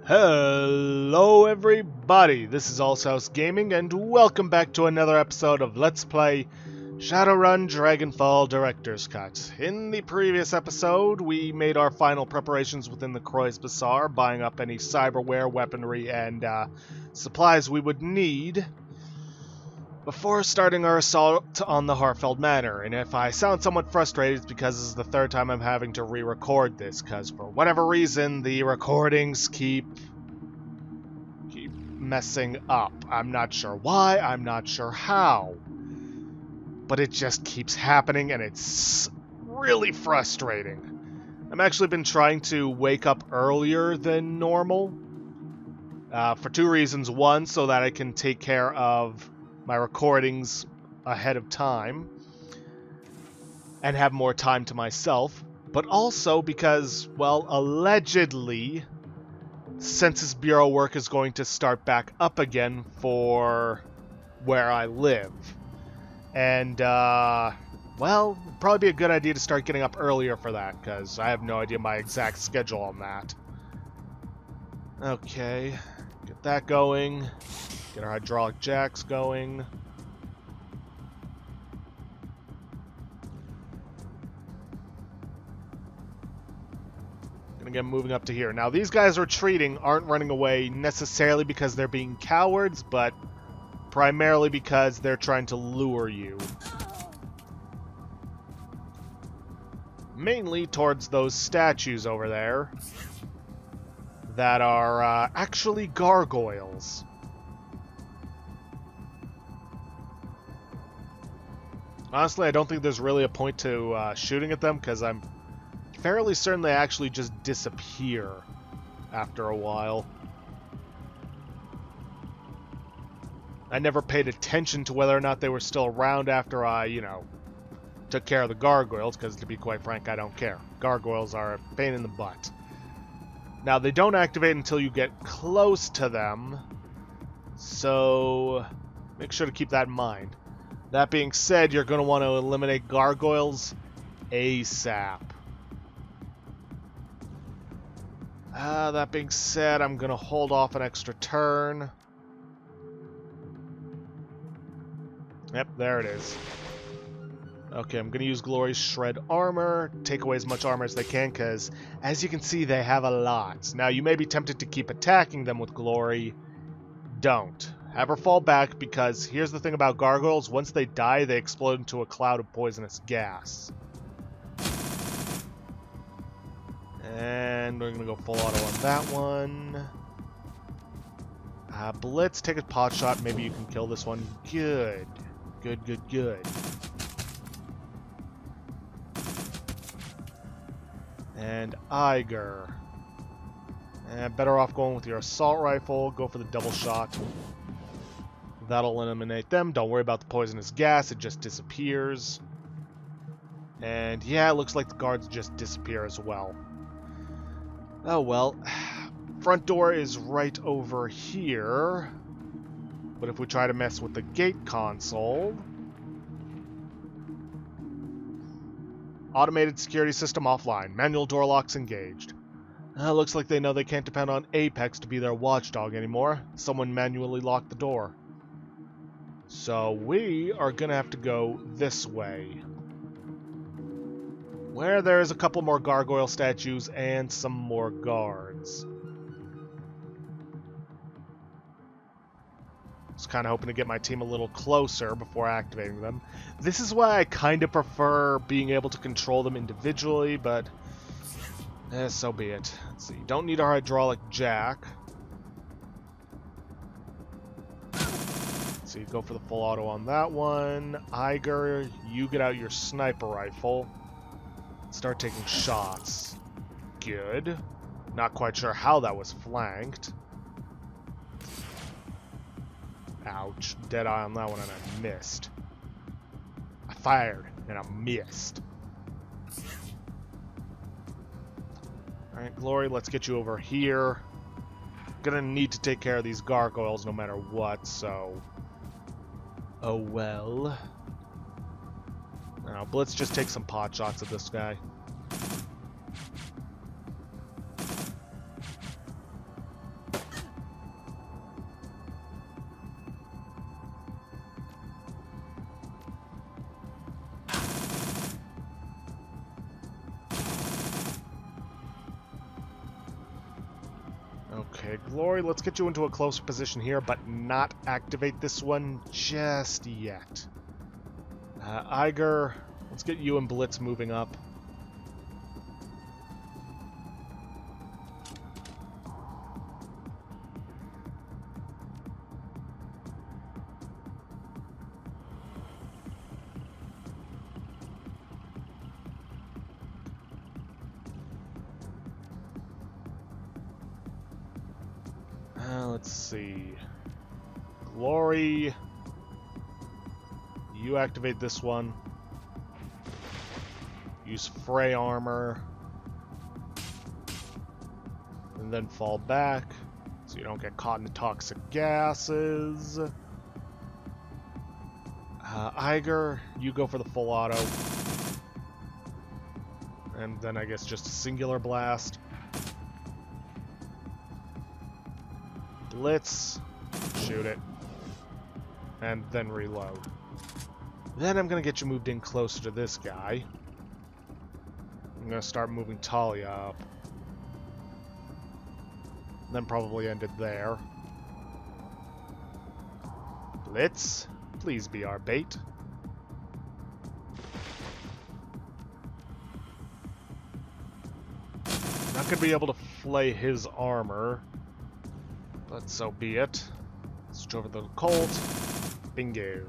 Hello everybody, this is Allshouse Gaming and welcome back to another episode of Let's Play Shadowrun Dragonfall Director's Cut. In the previous episode, we made our final preparations within the Bazaar, buying up any cyberware, weaponry, and supplies we would need before starting our assault on the Harfeld Manor. And if I sound somewhat frustrated, it's because this is the third time I'm having to re-record this, because for whatever reason, the recordings keep messing up. I'm not sure why, I'm not sure how, but it just keeps happening, and it's really frustrating. I've actually been trying to wake up earlier than normal, for two reasons. One, so that I can take care of my recordings ahead of time and have more time to myself, but also because, well, allegedly, Census Bureau work is going to start back up again for where I live. And, well, it'd probably be a good idea to start getting up earlier for that, because I have no idea my exact schedule on that. Okay, get that going. Get our hydraulic jacks going. Gonna get moving up to here. Now, these guys retreating aren't running away necessarily because they're being cowards, but primarily because they're trying to lure you. Mainly towards those statues over there that are actually gargoyles. Honestly, I don't think there's really a point to shooting at them, because I'm fairly certain they actually just disappear after a while. I never paid attention to whether or not they were still around after I, took care of the gargoyles, because to be quite frank, I don't care. Gargoyles are a pain in the butt. Now, they don't activate until you get close to them, so make sure to keep that in mind. That being said, you're going to want to eliminate gargoyles ASAP. That being said, I'm going to hold off an extra turn. Yep, there it is. Okay, I'm going to use Glory's Shred Armor, take away as much armor as they can, because as you can see, they have a lot. Now, you may be tempted to keep attacking them with Glory. Don't. Have her fall back, because here's the thing about gargoyles. Once they die, they explode into a cloud of poisonous gas. And we're going to go full auto on that one. Blitz, take a pot shot. Maybe you can kill this one. Good. Good, good, good. And Iger. Better off going with your assault rifle. Go for the double shot. That'll eliminate them. Don't worry about the poisonous gas. It just disappears. And yeah, it looks like the guards just disappear as well. Oh well. Front door is right over here. But if we try to mess with the gate console... Automated security system offline. Manual door locks engaged. Looks like they know they can't depend on Apex to be their watchdog anymore. Someone manually locked the door. So we are going to have to go this way, where there's a couple more gargoyle statues and some more guards. Just kind of hoping to get my team a little closer before activating them. This is why I kind of prefer being able to control them individually, but so be it. Let's see. Don't need a hydraulic jack. So you go for the full auto on that one. Iger, you get out your sniper rifle. Start taking shots. Good. Not quite sure how that was flanked. Ouch. Dead eye on that one and I missed. I fired and I missed. Alright, Glory, let's get you over here. Gonna need to take care of these gargoyles no matter what, so... Oh well. Now, Blitz just take some pot shots at this guy. Okay, Glory, let's get you into a closer position here, but not activate this one just yet. Iger, let's get you and Blitz moving up. Let's see. Glory. You activate this one. Use Fray Armor. And then fall back so you don't get caught in the toxic gases. Iger, you go for the full auto. And then I guess just a singular blast. Blitz, shoot it, and then reload. Then I'm going to get you moved in closer to this guy. I'm going to start moving Talia up. Then probably end it there. Blitz, please be our bait. Not going to be able to flay his armor. But so be it. Switch over to the Colt. Bingo.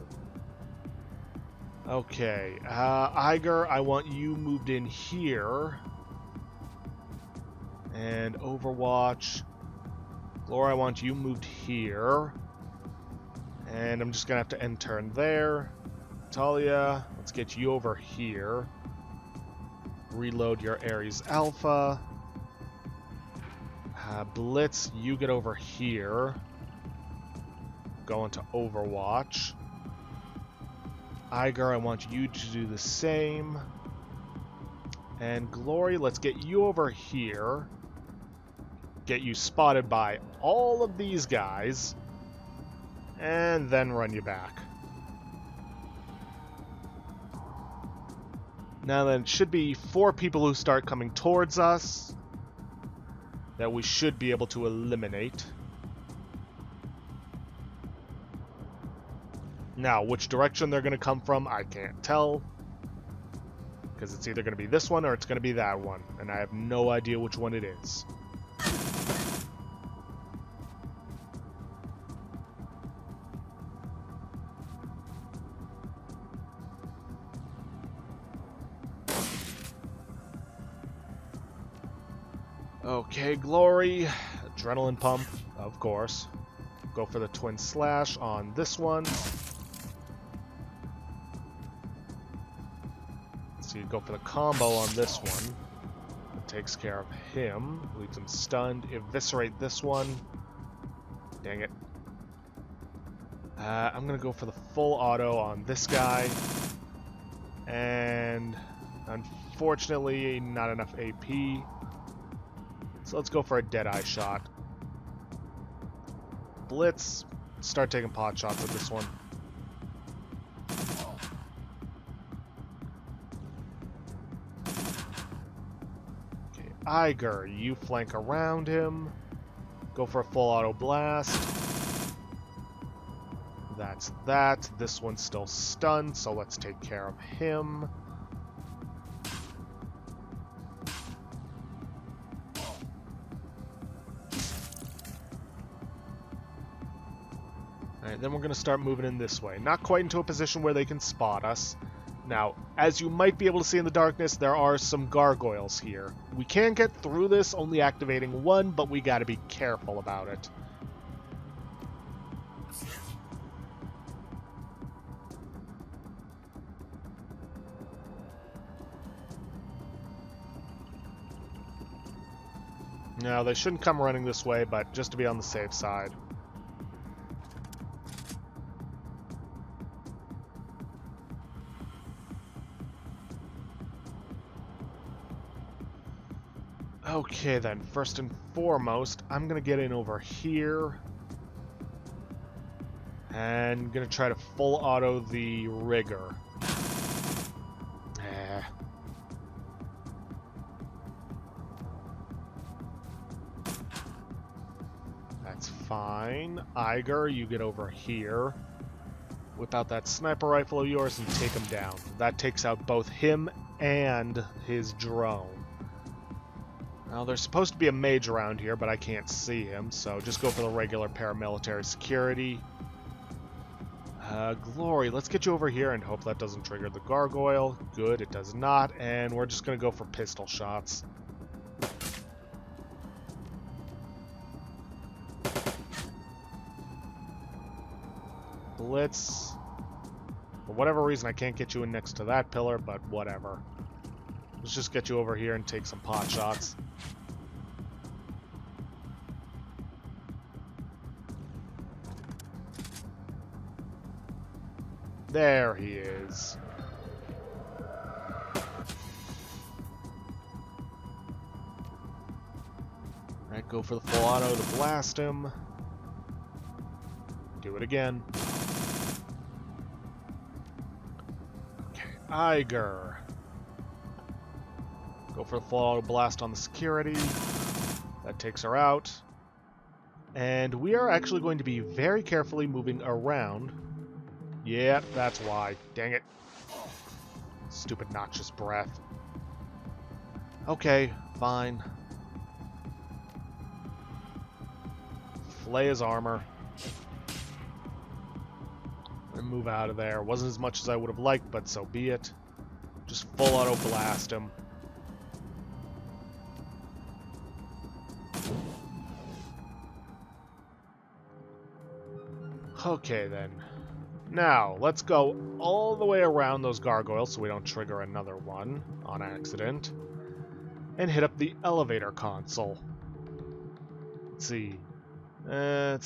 Okay. Iger, I want you moved in here. And Overwatch. Glory, I want you moved here. And I'm just going to have to end turn there. Talia, let's get you over here. Reload your Ares Alpha. Blitz, you get over here. Go into Overwatch. Iger, I want you to do the same. And Glory, let's get you over here. Get you spotted by all of these guys. And then run you back. Now then, it should be 4 people who start coming towards us that we should be able to eliminate. Now, which direction they're going to come from, I can't tell. Because it's either going to be this one or it's going to be that one. And I have no idea which one it is. Okay, Glory. Adrenaline pump, of course. Go for the twin slash on this one. So you go for the combo on this one. It takes care of him. Leaves him stunned. Eviscerate this one. Dang it. I'm going to go for the full auto on this guy. And unfortunately, not enough AP. So let's go for a Deadeye shot. Blitz, start taking pot shots with this one. Okay, Iger, you flank around him. Go for a full auto blast. That's that. This one's still stunned, so let's take care of him. Alright, then we're going to start moving in this way. Not quite into a position where they can spot us. Now, as you might be able to see in the darkness, there are some gargoyles here. We can get through this only activating one, but we got to be careful about it. No, they shouldn't come running this way, but just to be on the safe side. Okay then, first and foremost, I'm going to get in over here. And going to try to full auto the rigger. fine. Iger, you get over here. Whip out that sniper rifle of yours and take him down. That takes out both him and his drone. Now, there's supposed to be a mage around here, but I can't see him, so just go for the regular paramilitary security. Glory, let's get you over here and hope that doesn't trigger the gargoyle. Good, it does not, and we're just going to go for pistol shots. Blitz. For whatever reason, I can't get you in next to that pillar, but whatever. Let's just get you over here and take some pot shots. There he is. Alright, go for the full auto to blast him. Do it again. Okay, Iger. Go for the full auto blast on the security. That takes her out. And we are actually going to be very carefully moving around. Yep, that's why. Dang it. Stupid noxious breath. Okay, fine. Flay his armor. And move out of there. Wasn't as much as I would have liked, but so be it. Just full auto blast him. Okay then. Now, let's go all the way around those gargoyles so we don't trigger another one on accident. And hit up the elevator console. Let's see. The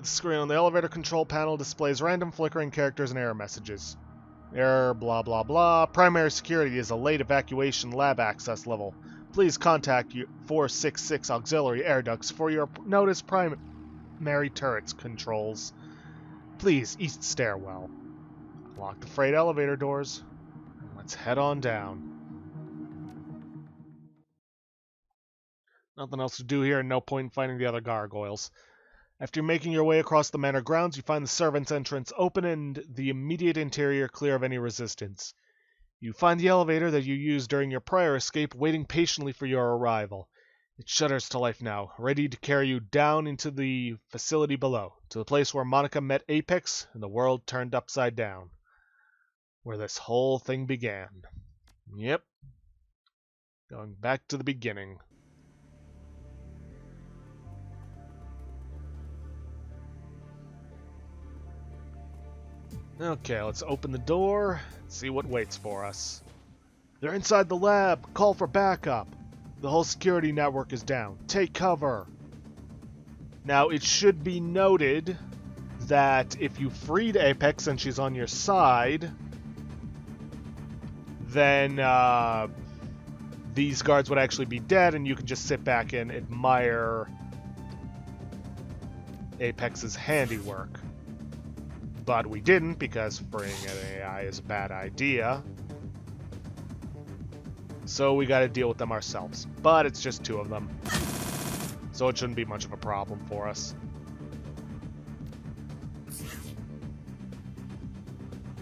screen on the elevator control panel displays random flickering characters and error messages. Error, blah blah blah. Primary security is a late evacuation lab access level. Please contact 466 auxiliary air ducts for your notice primary turrets controls. Please, east stairwell. Lock the freight elevator doors. Let's head on down. Nothing else to do here, and no point in fighting the other gargoyles. After making your way across the manor grounds, you find the servants' entrance open and the immediate interior clear of any resistance. You find the elevator that you used during your prior escape waiting patiently for your arrival. It shudders to life now, ready to carry you down into the facility below, to the place where Monica met Apex and the world turned upside down. Where this whole thing began. Yep. Going back to the beginning. Okay, let's open the door, see what waits for us. They're inside the lab. Call for backup. The whole security network is down. Take cover. Now, it should be noted that if you freed Apex and she's on your side, then these guards would actually be dead and you can just sit back and admire Apex's handiwork. But we didn't, because freeing an AI is a bad idea. So we gotta deal with them ourselves. But it's just two of them. So it shouldn't be much of a problem for us.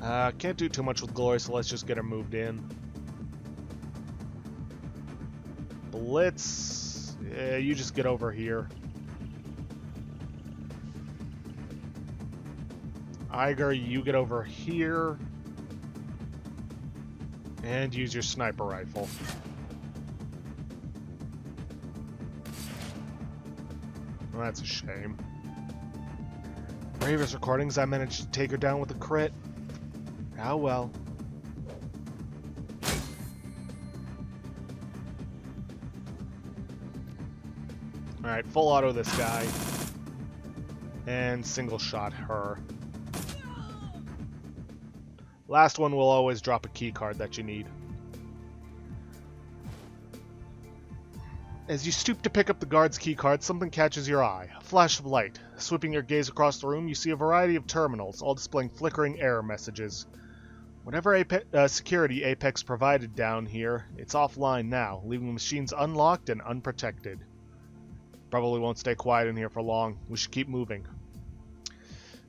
Can't do too much with Glory, so let's just get her moved in. Blitz. Yeah, you just get over here. Iger, you get over here. And use your sniper rifle. Well, that's a shame. Raver's recordings, I managed to take her down with a crit. Oh well. Alright, full auto this guy. And single shot her. Last one will always drop a key card that you need. As you stoop to pick up the guard's key card, something catches your eye. A flash of light. Sweeping your gaze across the room, you see a variety of terminals, all displaying flickering error messages. Whatever security Apex provided down here, it's offline now, leaving the machines unlocked and unprotected. Probably won't stay quiet in here for long. We should keep moving.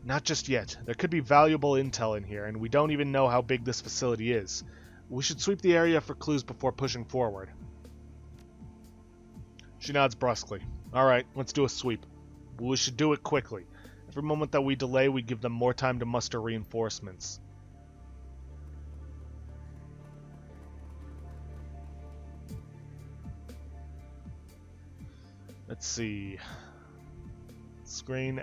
Not just yet. There could be valuable intel in here, and we don't even know how big this facility is. We should sweep the area for clues before pushing forward. She nods brusquely. Alright, let's do a sweep. We should do it quickly. Every moment that we delay, we give them more time to muster reinforcements. Let's see. Screen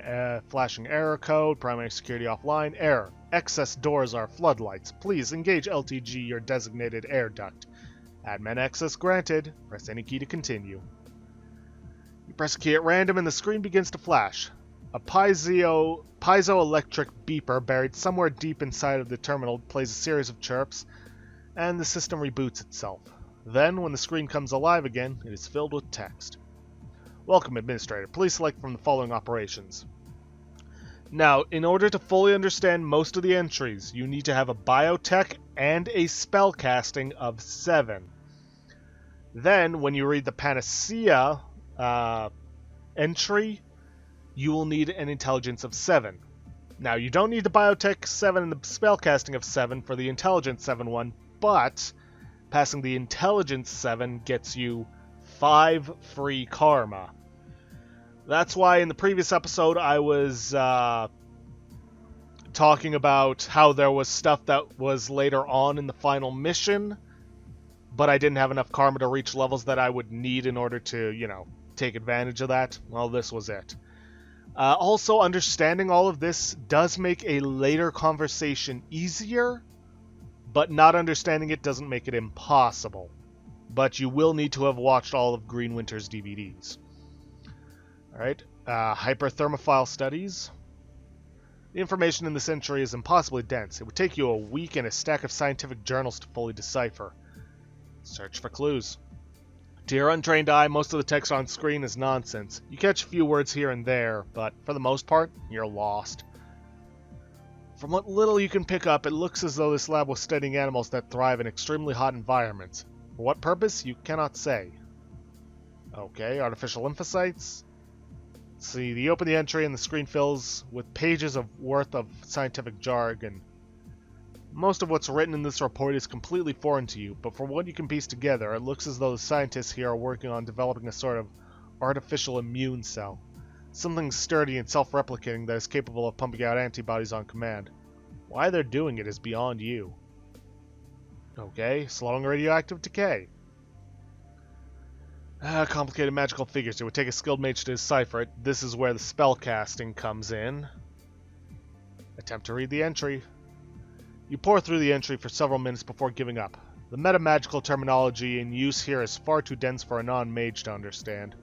flashing error code. Primary security offline. Error. Excess doors are floodlights. Please engage LTG your designated air duct. Admin access granted. Press any key to continue. You press a key at random and the screen begins to flash. A piezoelectric beeper buried somewhere deep inside of the terminal plays a series of chirps, and the system reboots itself. Then, when the screen comes alive again, it is filled with text. Welcome, Administrator. Please select from the following operations. Now, in order to fully understand most of the entries, you need to have a biotech and a spellcasting of 7. Then, when you read the Panacea entry, you will need an intelligence of 7. Now, you don't need the biotech 7 and the spellcasting of 7 for the intelligence 7 one, but passing the intelligence 7 gets you 5 free karma. That's why in the previous episode I was talking about how there was stuff that was later on in the final mission, but I didn't have enough karma to reach levels that I would need in order to, take advantage of that. Well, this was it. Also, understanding all of this does make a later conversation easier, but not understanding it doesn't make it impossible. But you will need to have watched all of Green Winter's DVDs. Alright, hyperthermophile studies. The information in this entry is impossibly dense. It would take you a week and a stack of scientific journals to fully decipher. Search for clues. To your untrained eye, most of the text on screen is nonsense. You catch a few words here and there, but for the most part, you're lost. From what little you can pick up, it looks as though this lab was studying animals that thrive in extremely hot environments. For what purpose, you cannot say. Okay, artificial lymphocytes. Let's see, you open the entry and the screen fills with pages worth of scientific jargon. Most of what's written in this report is completely foreign to you, but from what you can piece together, it looks as though the scientists here are working on developing a sort of artificial immune cell. Something sturdy and self-replicating that is capable of pumping out antibodies on command. Why they're doing it is beyond you. Okay, slowing radioactive decay. Complicated magical figures. It would take a skilled mage to decipher it. This is where the spellcasting comes in. Attempt to read the entry. You pore through the entry for several minutes before giving up. The metamagical terminology in use here is far too dense for a non-mage to understand.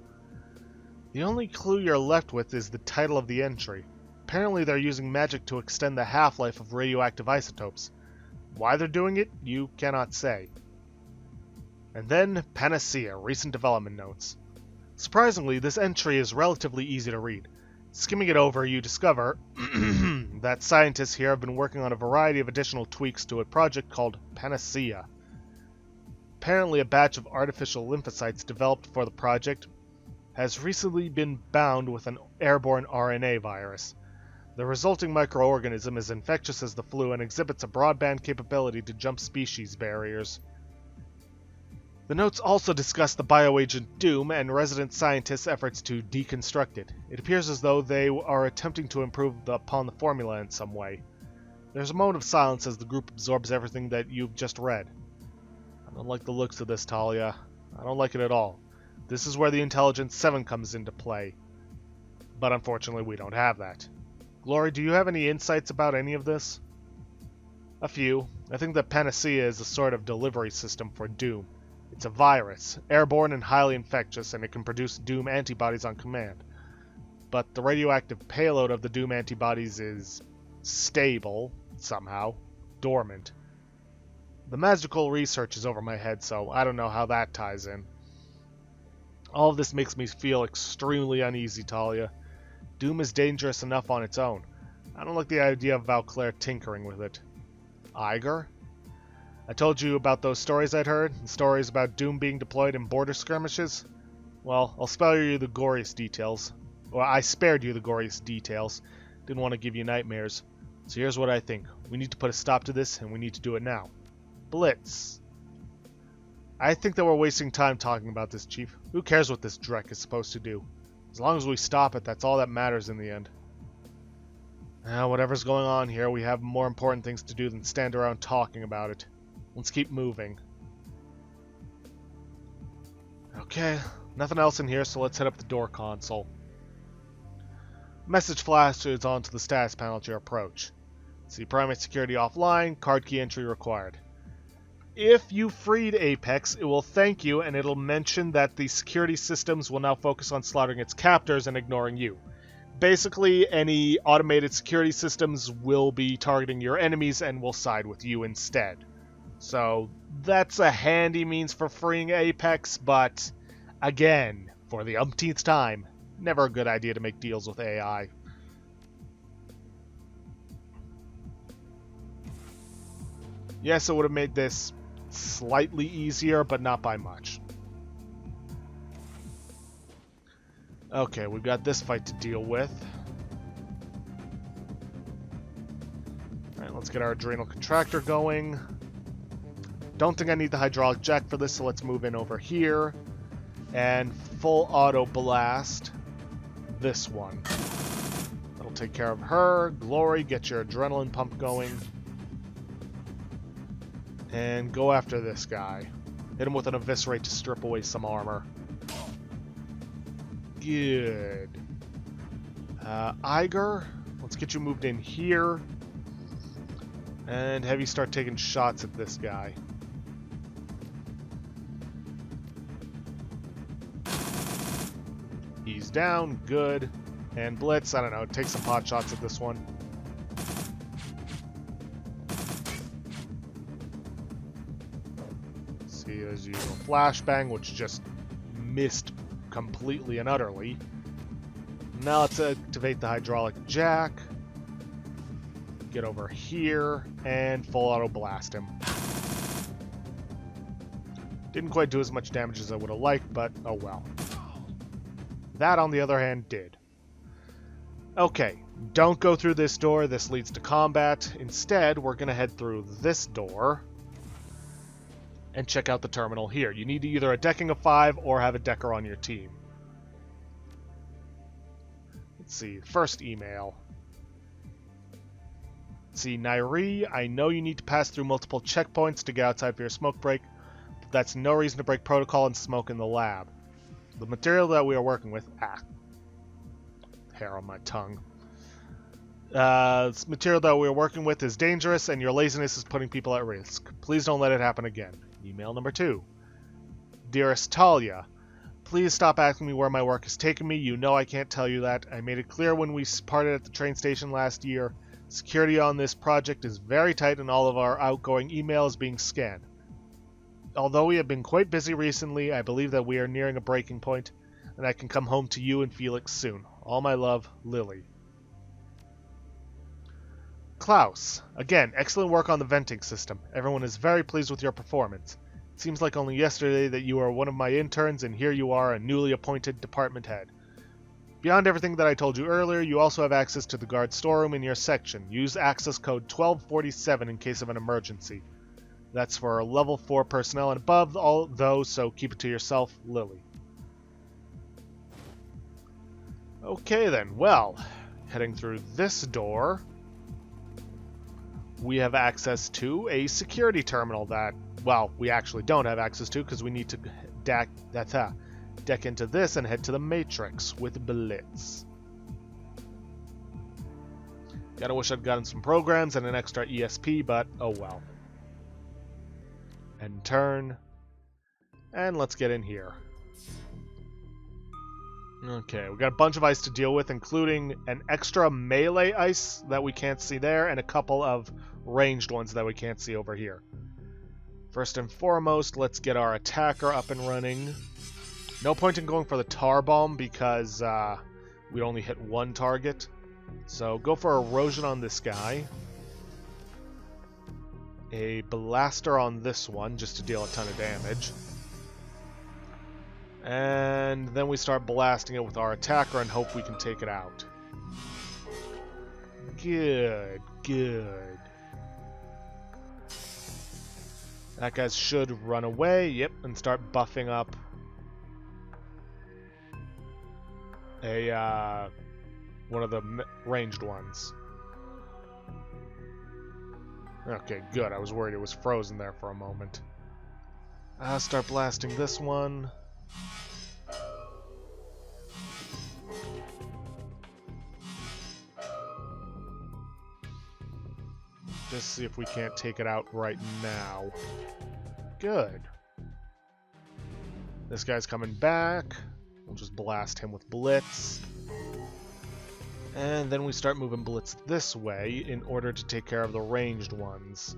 The only clue you're left with is the title of the entry. Apparently they're using magic to extend the half-life of radioactive isotopes. Why they're doing it, you cannot say. And then, Panacea, recent development notes. Surprisingly, this entry is relatively easy to read. Skimming it over, you discover that scientists here have been working on a variety of additional tweaks to a project called Panacea. Apparently, a batch of artificial lymphocytes developed for the project has recently been bound with an airborne RNA virus. The resulting microorganism is infectious as the flu and exhibits a broadband capability to jump species barriers. The notes also discuss the bioagent Doom and resident scientists' efforts to deconstruct it. It appears as though they are attempting to improve upon the formula in some way. There's a moment of silence as the group absorbs everything that you've just read. I don't like the looks of this, Talia. I don't like it at all. This is where the Intelligence 7 comes into play. But unfortunately, we don't have that. Glory, do you have any insights about any of this? A few. I think that Panacea is a sort of delivery system for Doom. It's a virus, airborne and highly infectious, and it can produce Doom antibodies on command. But the radioactive payload of the Doom antibodies is stable, somehow, dormant. The magical research is over my head, so I don't know how that ties in. All of this makes me feel extremely uneasy, Talia. Doom is dangerous enough on its own. I don't like the idea of Valclaire tinkering with it. Iger? I told you about those stories I'd heard, and stories about Doom being deployed in border skirmishes. Well, I'll spare you the goriest details. Well, I spared you the goriest details. Didn't want to give you nightmares. So here's what I think. We need to put a stop to this, and we need to do it now. Blitz. I think that we're wasting time talking about this, Chief. Who cares what this Drek is supposed to do? As long as we stop it, that's all that matters in the end. Whatever's going on here, we have more important things to do than stand around talking about it. Let's keep moving. Okay, nothing else in here, so let's head up the door console. Message flashes onto the status panel at your approach. See primary security offline, card key entry required. If you freed Apex, it will thank you and it'll mention that the security systems will now focus on slaughtering its captors and ignoring you. Basically, any automated security systems will be targeting your enemies and will side with you instead. So, that's a handy means for freeing Apex, but again, for the umpteenth time, never a good idea to make deals with AI. Yes, it would have made this slightly easier, but not by much. Okay, we've got this fight to deal with. Alright, let's get our Adrenal Contractor going. Don't think I need the hydraulic jack for this, so let's move in over here. And full auto blast this one. That'll take care of her. Glory, get your adrenaline pump going. And go after this guy. Hit him with an eviscerate to strip away some armor. Good. Iger, let's get you moved in here. And have you start taking shots at this guy. He's down, good. And Blitz, I don't know, take some pot shots at this one. See, as usual, flashbang, which just missed completely and utterly. Now let's activate the hydraulic jack. Get over here and full auto blast him. Didn't quite do as much damage as I would have liked, but oh well. That, on the other hand, did. Okay, don't go through this door. This leads to combat. Instead, we're going to head through this door and check out the terminal here. You need either a decking of 5 or have a decker on your team. Let's see, first email. Let's see, Nairi, I know you need to pass through multiple checkpoints to get outside for your smoke break, but that's no reason to break protocol and smoke in the lab. The material that we are working with... hair on my tongue. This material that we are working with is dangerous and your laziness is putting people at risk. Please don't let it happen again. Email number 2. Dearest Talia, please stop asking me where my work has taken me. You know I can't tell you that. I made it clear when we parted at the train station last year. Security on this project is very tight and all of our outgoing email is being scanned. Although we have been quite busy recently, I believe that we are nearing a breaking point, and I can come home to you and Felix soon. All my love, Lily. Klaus, again, excellent work on the venting system. Everyone is very pleased with your performance. It seems like only yesterday that you were one of my interns, and here you are, a newly appointed department head. Beyond everything that I told you earlier, you also have access to the guard storeroom in your section. Use access code 1247 in case of an emergency. That's for level 4 personnel and above, all those, so keep it to yourself, Lily. Okay then, well, heading through this door, we have access to a security terminal that, well, we actually don't have access to because we need to deck into this and head to the Matrix with Blitz. Gotta wish I'd gotten some programs and an extra ESP, but oh well. And turn. And let's get in here. Okay, we got a bunch of ice to deal with, including an extra melee ice that we can't see there, and a couple of ranged ones that we can't see over here. First and foremost, let's get our attacker up and running. No point in going for the tar bomb because we only hit one target. So go for erosion on this guy. A blaster on this one just to deal a ton of damage. And then we start blasting it with our attacker and hope we can take it out. Good, good. That guy should run away, yep, and start buffing up a one of the ranged ones. Okay, good. I was worried it was frozen there for a moment. Start blasting this one. Just see if we can't take it out right now. Good. This guy's coming back. We'll just blast him with Blitz. And then we start moving Blitz this way in order to take care of the ranged ones.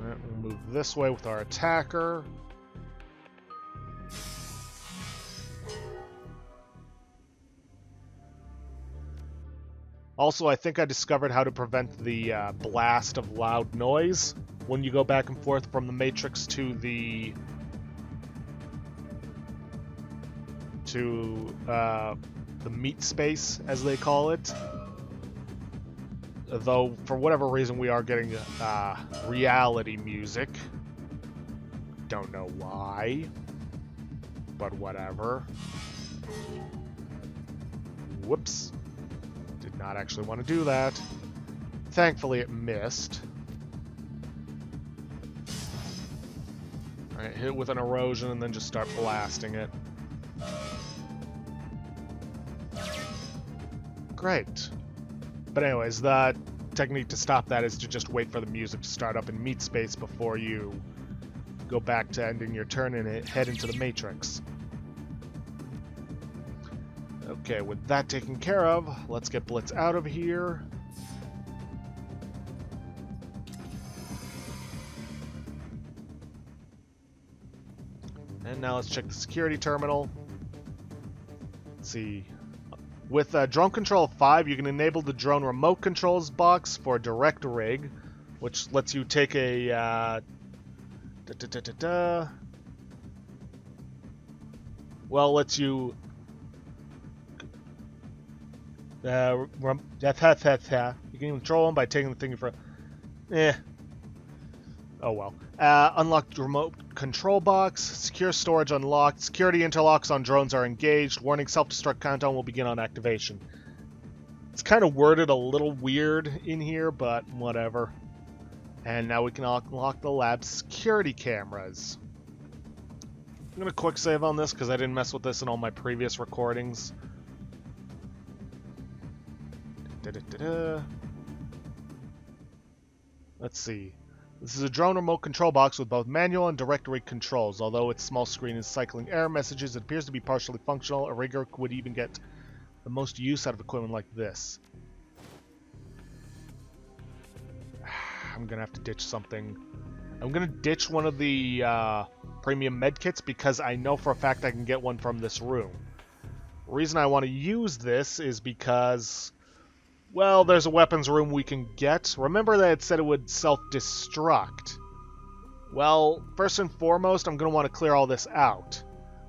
Alright, we'll move this way with our attacker. Also, I think I discovered how to prevent the blast of loud noise when you go back and forth from the Matrix to the meat space, as they call it. Though, for whatever reason, we are getting reality music. Don't know why, but whatever. Whoops. Did not actually want to do that. Thankfully, it missed. Alright, hit it with an erosion and then just start blasting it. Great. But anyways, the technique to stop that is to just wait for the music to start up in meat space before you go back to ending your turn and head into the Matrix. Okay, with that taken care of, let's get Blitz out of here. And now let's check the security terminal. Let's see. With Drone Control 5, you can enable the drone remote controls box for direct rig, which lets you take a... well, lets you... you can control them by taking the thing from... Oh well. Unlocked remote control box. Secure storage unlocked. Security interlocks on drones are engaged. Warning, self-destruct countdown will begin on activation. It's kind of worded a little weird in here, but whatever. And now we can unlock the lab's security cameras. I'm going to quick save on this because I didn't mess with this in all my previous recordings. Let's see. This is a drone remote control box with both manual and direct rig controls. Although its small screen is cycling error messages, it appears to be partially functional. A rigger would even get the most use out of equipment like this. I'm going to have to ditch something. I'm going to ditch one of the premium medkits because I know for a fact I can get one from this room. The reason I want to use this is because... well, there's a weapons room we can get. Remember that it said it would self-destruct. Well, first and foremost, I'm going to want to clear all this out.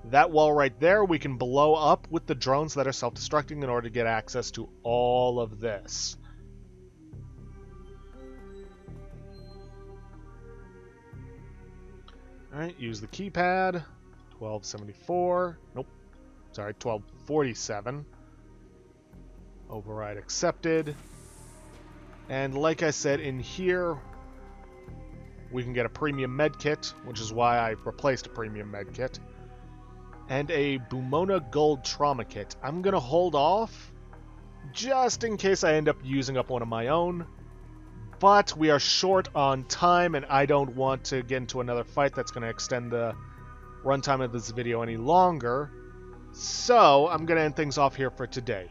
That wall right there, we can blow up with the drones that are self-destructing in order to get access to all of this. Alright, use the keypad. 1274. Nope. Sorry, 1247. Override accepted. And like I said, in here, we can get a premium medkit, which is why I replaced a premium medkit. And a Bumona Gold Trauma Kit. I'm going to hold off, just in case I end up using up one of my own. But we are short on time, and I don't want to get into another fight that's going to extend the runtime of this video any longer. So, I'm going to end things off here for today.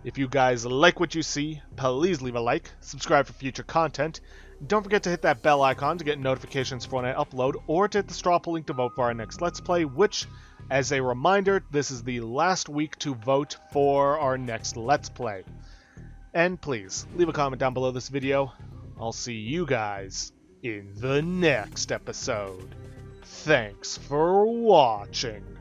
If you guys like what you see, please leave a like, subscribe for future content. Don't forget to hit that bell icon to get notifications for when I upload, or to hit the straw poll link to vote for our next Let's Play, which, as a reminder, this is the last week to vote for our next Let's Play. And please, leave a comment down below this video. I'll see you guys in the next episode. Thanks for watching.